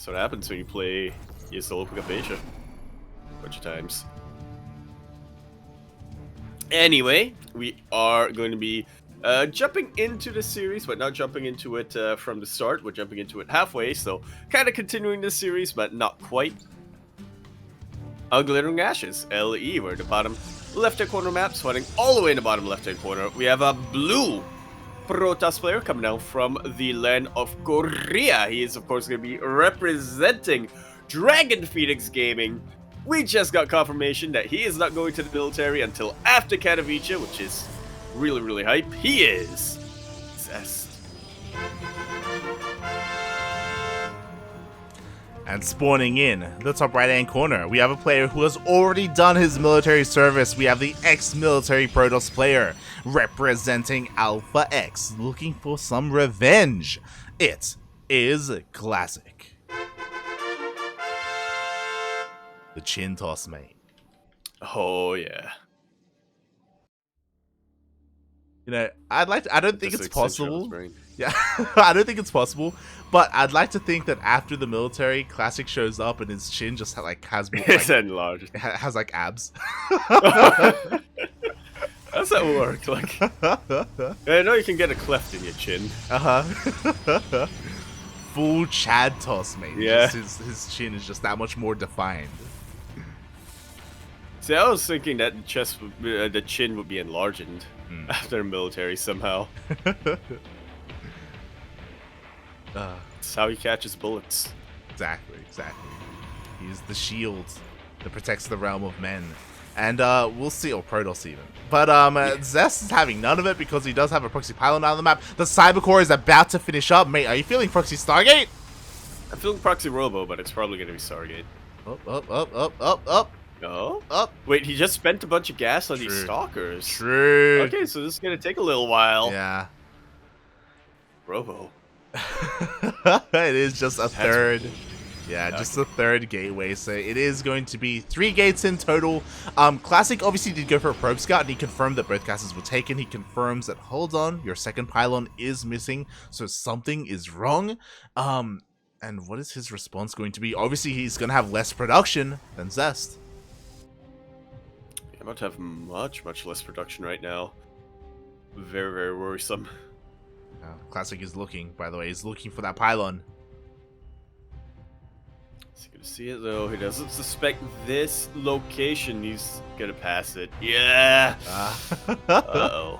That's what happens when you play ESL Open Cup Asia a bunch of times. Anyway, we are going to be jumping into the series, but not jumping into it from the start. We're jumping into it halfway, so kind of continuing the series, but not quite. Glittering Ashes, LE, we're at the bottom left-hand corner map, sweating all the way in the bottom left-hand corner. We have a blue Protoss player coming down from the land of Korea. He is, of course, going to be representing Dragon Phoenix Gaming. We just got confirmation that he is not going to the military until after Katowice, which is really, really hype. He is Zest. And spawning in the top right-hand corner, we have a player who has already done his military service. We have the ex-military Protoss player representing Alpha X, looking for some revenge. It is Classic. The chin toss, mate. Oh, yeah. You know, I don't think it's possible. Yeah, I don't think it's possible, but I'd like to think that after the military, Classic shows up and his chin just has more, it's enlarged. Has like abs. How's that work? Like, I know you can get a cleft in your chin. Full Chad toss, mate. Yeah. His chin is just that much more defined. See, I was thinking that the chin would be enlarged after the military somehow. That's how he catches bullets. Exactly. He's the shield that protects the realm of men. And we'll see, or Protoss even. But Zest is having none of it because he does have a proxy pylon out on the map. The Cybercore is about to finish up. Mate, are you feeling proxy Stargate? I'm feeling proxy Robo, but it's probably going to be Stargate. Up. No? Up. Wait, he just spent a bunch of gas on these stalkers. True. Okay, so this is going to take a little while. Yeah. Robo. It is just a third. Yeah, just a third gateway. So it is going to be 3 gates in total. Classic obviously did go for a probe scout and he confirmed that both gases were taken. He confirms that, hold on, your second pylon is missing, so something is wrong. And what is his response going to be? Obviously he's going to have less production than Zest. I'm about to have much less production right now. Very, very worrisome. Classic is looking, by the way. He's looking for that pylon. Is he going to see it, though? He doesn't suspect this location. He's going to pass it. Yeah! Uh-oh.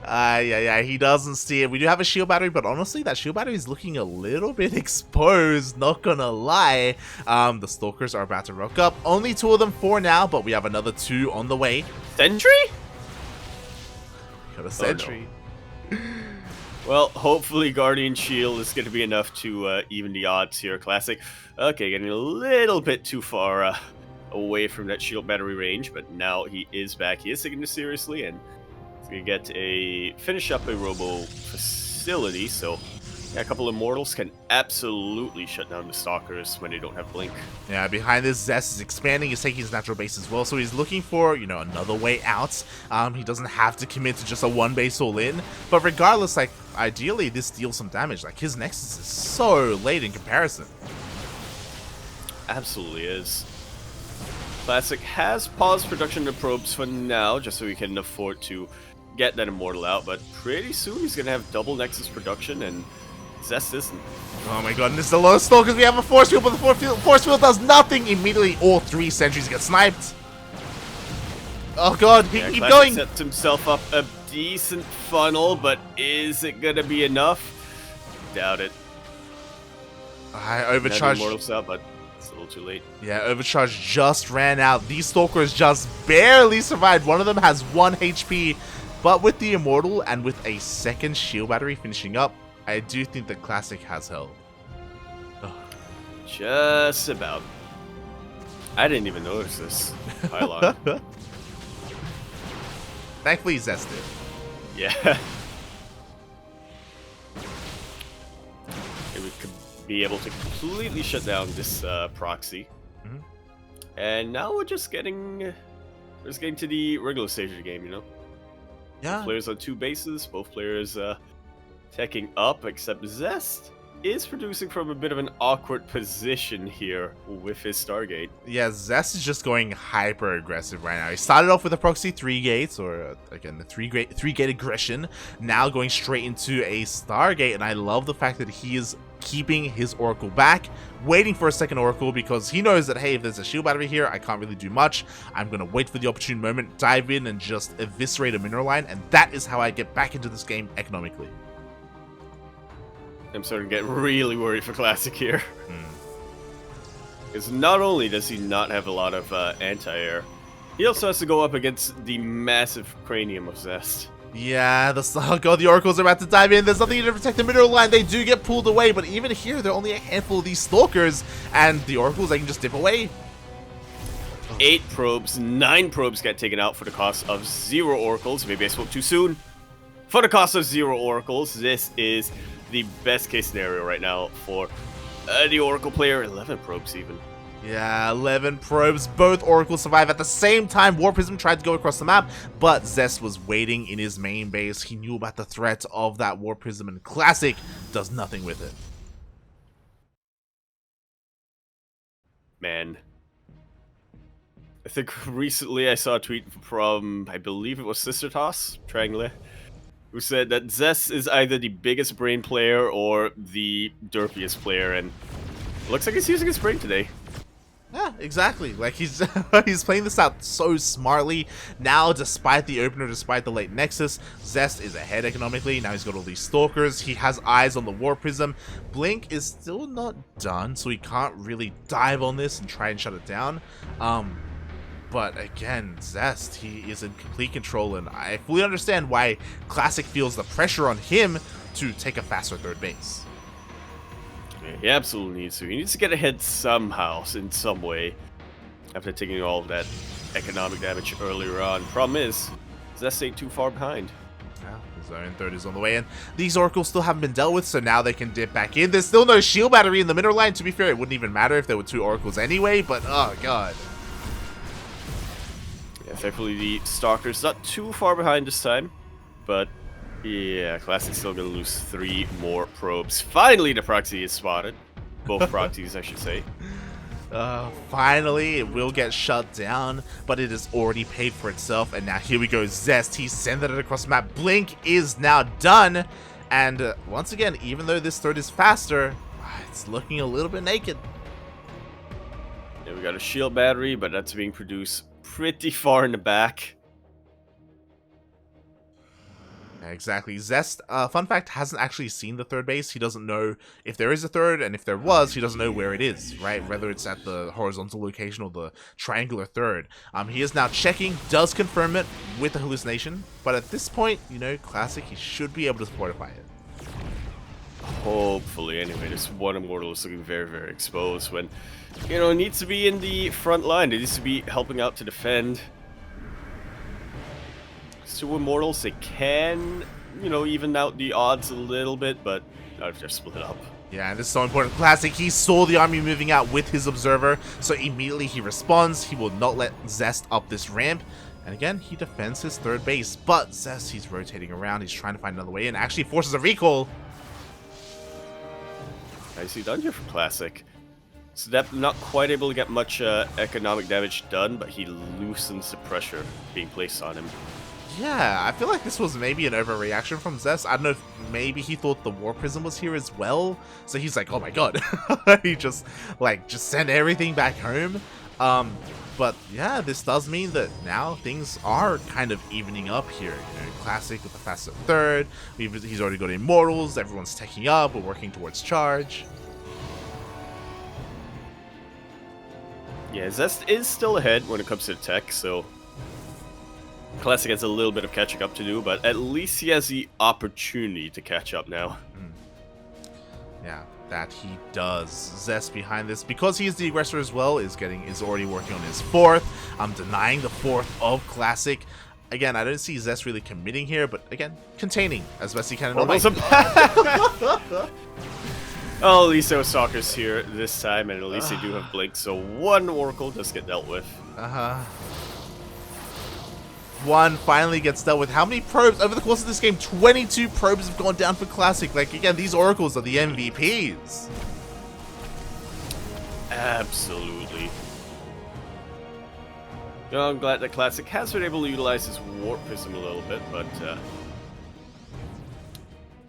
Yeah, he doesn't see it. We do have a shield battery, but honestly, that shield battery is looking a little bit exposed, not gonna lie. The stalkers are about to rock up. Only 2 of them for now, but we have another 2 on the way. Sentry? Got a sentry. Oh, no. Well, hopefully Guardian Shield is going to be enough to even the odds here. Classic. Okay, getting a little bit too far away from that shield battery range, but now he is back. He is taking this seriously, and we get finish up a robo facility, so yeah, a couple of Immortals can absolutely shut down the Stalkers when they don't have Blink. Yeah, behind this, Zest is expanding, he's taking his natural base as well, so he's looking for, you know, another way out. He doesn't have to commit to just a 1 base all in, but regardless, like, ideally this deals some damage. Like, his Nexus is so late in comparison. Absolutely is. Classic has paused production of probes for now, just so he can afford to get that Immortal out, but pretty soon he's going to have double Nexus production, and Zest isn't. Oh my god, and this is a lot of stalkers. We have a force field, but the force field does nothing. Immediately, all 3 sentries get sniped. Oh god, he keep going. Sets himself up a decent funnel, but is it going to be enough? Doubt it. I overcharged. Immortals out, but it's a little too late. Yeah, Overcharge just ran out. These stalkers just barely survived. One of them has 1 HP, but with the Immortal and with a second shield battery finishing up, I do think the Classic has held. Just about. I didn't even notice this pylon. Thankfully, Zest did. Yeah. We could be able to completely shut down this proxy. And now we're just getting to the regular stage of the game, you know? Yeah. Both players on 2 bases, both players teching up except Zest. is producing from a bit of an awkward position here with his Stargate. Yeah, Zest is just going hyper aggressive right now. He started off with a proxy 3 gates, or again, the 3-gate aggression, now going straight into a Stargate, and I love the fact that he is keeping his Oracle back, waiting for a second Oracle, because he knows that, hey, if there's a shield battery here, I can't really do much. I'm going to wait for the opportune moment, dive in, and just eviscerate a mineral line, and that is how I get back into this game economically. I'm starting to get really worried for Classic here. Because not only does he not have a lot of anti-air, he also has to go up against the massive cranium of Zest. Yeah, oh god, the Oracles are about to dive in. There's nothing to protect the mineral line. They do get pulled away, but even here, there are only a handful of these Stalkers, and the Oracles, they can just dip away. 8 probes, 9 probes get taken out for the cost of 0 Oracles. Maybe I spoke too soon. For the cost of 0 Oracles, this is the best case scenario right now for the Oracle player. 11 probes even. Yeah, 11 probes. Both Oracles survive at the same time. War Prism tried to go across the map, but Zest was waiting in his main base. He knew about the threat of that War Prism, and Classic does nothing with it. Man. I think recently I saw a tweet from, I believe it was Sister Toss, Triangle, who said that Zest is either the biggest brain player or the derpiest player, and it looks like he's using his brain today. Yeah, exactly. Like, he's he's playing this out so smartly. Now, despite the opener, despite the late Nexus, Zest is ahead economically. Now he's got all these Stalkers. He has eyes on the War Prism. Blink is still not done, so he can't really dive on this and try and shut it down. But again, Zest, he is in complete control, and I fully understand why Classic feels the pressure on him to take a faster third base. Yeah, he absolutely needs to. He needs to get ahead somehow, in some way, after taking all of that economic damage earlier on. Problem is, Zest ain't too far behind. Yeah, his own third is on the way in. These Oracles still haven't been dealt with, so now they can dip back in. There's still no shield battery in the middle line. To be fair, it wouldn't even matter if there were 2 Oracles anyway, but oh god. Yeah, thankfully the Stalker's not too far behind this time, but yeah, Classic's still gonna lose 3 more probes. Finally, the proxy is spotted. Both proxies, I should say. Finally, it will get shut down, but it has already paid for itself, and now here we go, Zest. He's sending it across the map. Blink is now done, and once again, even though this third is faster, it's looking a little bit naked. Yeah, we got a shield battery, but that's being produced pretty far in the back. Exactly. Zest, fun fact, hasn't actually seen the third base. He doesn't know if there is a third, and if there was, he doesn't know where it is, right? Whether it's at the horizontal location or the triangular third. He is now checking, does confirm it with the hallucination, but at this point, you know, Classic, he should be able to fortify it. Hopefully, anyway. This one Immortal is looking very, very exposed when, you know, it needs to be in the front line. It needs to be helping out to defend. 2 Immortals, they can, you know, even out the odds a little bit, but not if they're split up. Yeah, and this is so important. Classic, he saw the army moving out with his Observer, so immediately he responds. He will not let Zest up this ramp. And again, he defends his third base, but Zest, he's rotating around. He's trying to find another way in. Actually forces a recall. Nicely done here for Classic. Step not quite able to get much economic damage done, but he loosens the pressure being placed on him. Yeah, I feel like this was maybe an overreaction from Zest. I don't know if maybe he thought the War Prism was here as well. So he's like, oh my god. He just send everything back home. But yeah, this does mean that now things are kind of evening up here. You know, Classic with the faster third. He's already got Immortals. Everyone's taking up. We're working towards charge. Yeah, Zest is still ahead when it comes to tech, so Classic has a little bit of catching up to do, but at least he has the opportunity to catch up now. Yeah, that he does. Zest behind this, because he is the aggressor as well, is already working on his 4th. I'm denying the 4th of Classic. Again, I don't see Zest really committing here, but again, containing as best he can. Oh, at least there were Stalkers here this time, and at least they do have Blink, so 1 Oracle does get dealt with. one finally gets dealt with. How many probes over the course of this game? 22 probes have gone down for Classic. Like, again, these oracles are the MVPs. Absolutely. You know, I'm glad that Classic has been able to utilize his Warp Prism a little bit, but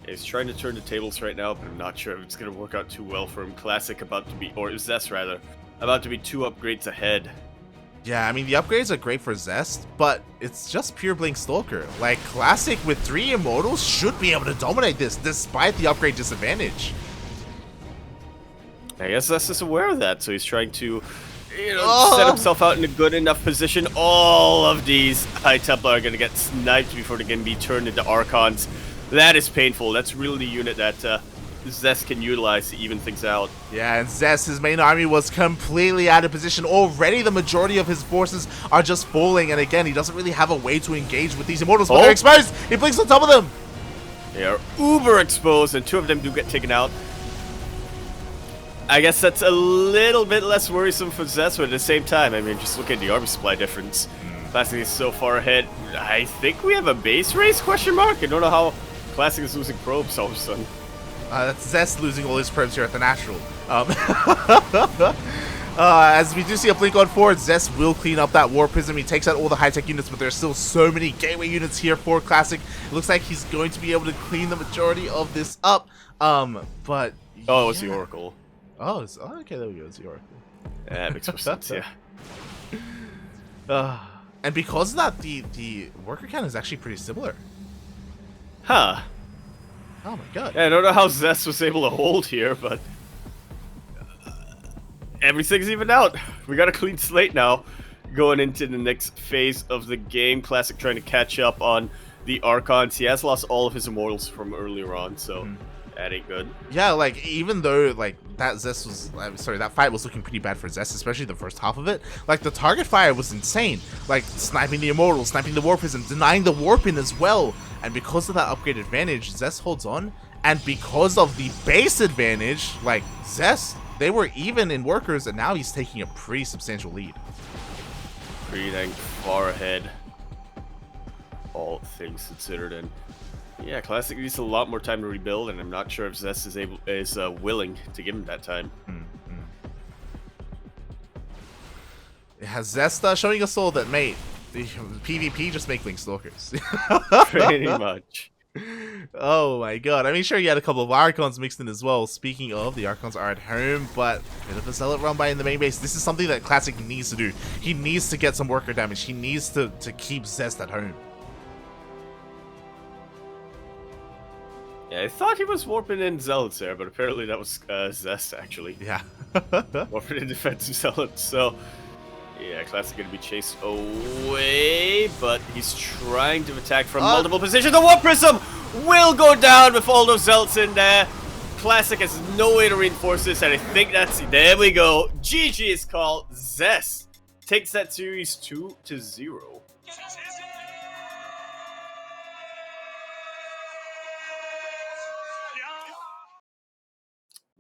he's trying to turn the tables right now, but I'm not sure if it's going to work out too well for him. Classic about to be, or Zest rather, about to be 2 upgrades ahead. Yeah, I mean, the upgrades are great for Zest, but it's just pure Blink Stalker. Like, Classic with 3 Immortals should be able to dominate this, despite the upgrade disadvantage. I guess Zest is aware of that, so he's trying to, you know, set himself out in a good enough position. All of these High Templar are going to get sniped before they can be turned into Archons. That is painful. That's really the unit that Zest can utilize to even things out. Yeah, and Zest, his main army was completely out of position. Already the majority of his forces are just falling, and again, he doesn't really have a way to engage with these Immortals, but they're exposed! He blinks on top of them! They are uber exposed, and 2 of them do get taken out. I guess that's a little bit less worrisome for Zest, but at the same time, I mean, just look at the army supply difference. Classic is so far ahead. I think we have a base race, question mark? I don't know how Classic is losing probes all of a sudden. That's Zest losing all his probes here at the Natural. As we do see a blink on forward, Zest will clean up that War Prism. He takes out all the high-tech units, but there's still so many gateway units here for Classic. It looks like he's going to be able to clean the majority of this up. But oh, it was the Oracle. Oh, okay, there we go. It's the Oracle. Yeah, that makes more sense, yeah. And because of that, the worker count is actually pretty similar. Huh. Oh my god. Yeah, I don't know how Zest was able to hold here, but everything's evened out. We got a clean slate now going into the next phase of the game. Classic trying to catch up on the Archons. He has lost all of his Immortals from earlier on, so that ain't good. Yeah, like, even though, like, that Zest was, that fight was looking pretty bad for Zest, especially the first half of it. Like, the target fire was insane. Like, sniping the Immortals, sniping the Warp Prism, denying the Warping as well. And because of that upgrade advantage, Zest holds on. And because of the base advantage, like, Zest, they were even in workers, and now he's taking a pretty substantial lead. Pretty dang far ahead, all things considered. And yeah, Classic needs a lot more time to rebuild, and I'm not sure if Zest is willing to give him that time. It has Zest showing us all that, mate, the PvP just make Link Stalkers. Pretty much. Oh my god. I mean, sure, you had a couple of Archons mixed in as well. Speaking of, the Archons are at home, but a bit of a zealot run by in the main base. This is something that Classic needs to do. He needs to get some worker damage. He needs to keep Zest at home. Yeah, I thought he was warping in Zealots there, but apparently that was Zest, actually. Yeah. Warping in defensive Zealots, so yeah, Classic gonna be chased away, but he's trying to attack from multiple positions. The Warp Prism will go down with all those Zealots in there. Classic has no way to reinforce this, and I think that's it. There we go. GG is called. Zest takes that series 2-0.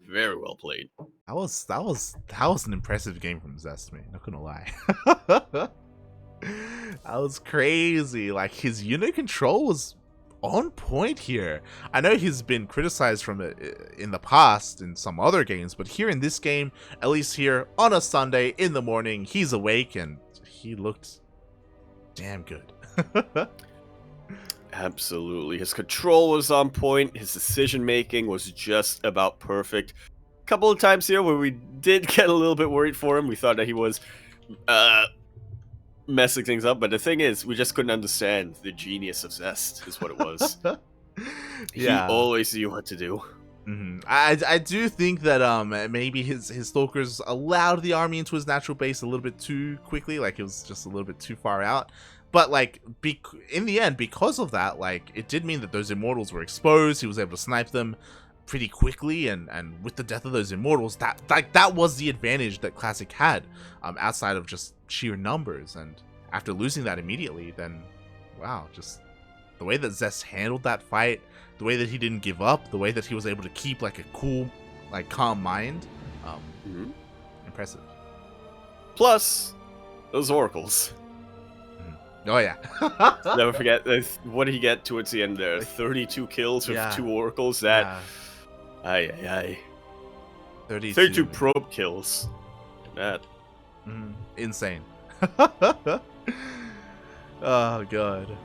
Very well played. That was an impressive game from Zest, man. Not gonna lie. That was crazy. Like, his unit control was on point here. I know he's been criticized from it in the past in some other games, but here in this game, at least here on a Sunday in the morning, he's awake and he looked damn good. Absolutely. His control was on point. His decision making was just about perfect. A couple of times here where we did get a little bit worried for him. We thought that he was messing things up, but the thing is, we just couldn't understand the genius of Zest is what it was. Yeah. He always knew what to do. I do think that maybe his Stalkers allowed the army into his natural base a little bit too quickly. Like, it was just a little bit too far out. But, like, in the end, because of that, like, it did mean that those Immortals were exposed. He was able to snipe them pretty quickly, and with the death of those Immortals, that was the advantage that Classic had, outside of just sheer numbers. And after losing that immediately, then, wow, just the way that Zest handled that fight, the way that he didn't give up, the way that he was able to keep, like, a cool, like, calm mind, impressive. Plus, those Oracles. Oh yeah. Never forget, what did he get towards the end there? 32 kills with Yeah. 2 oracles. That, Yeah. aye. 32. 32 probe kills. That. Insane. Oh god.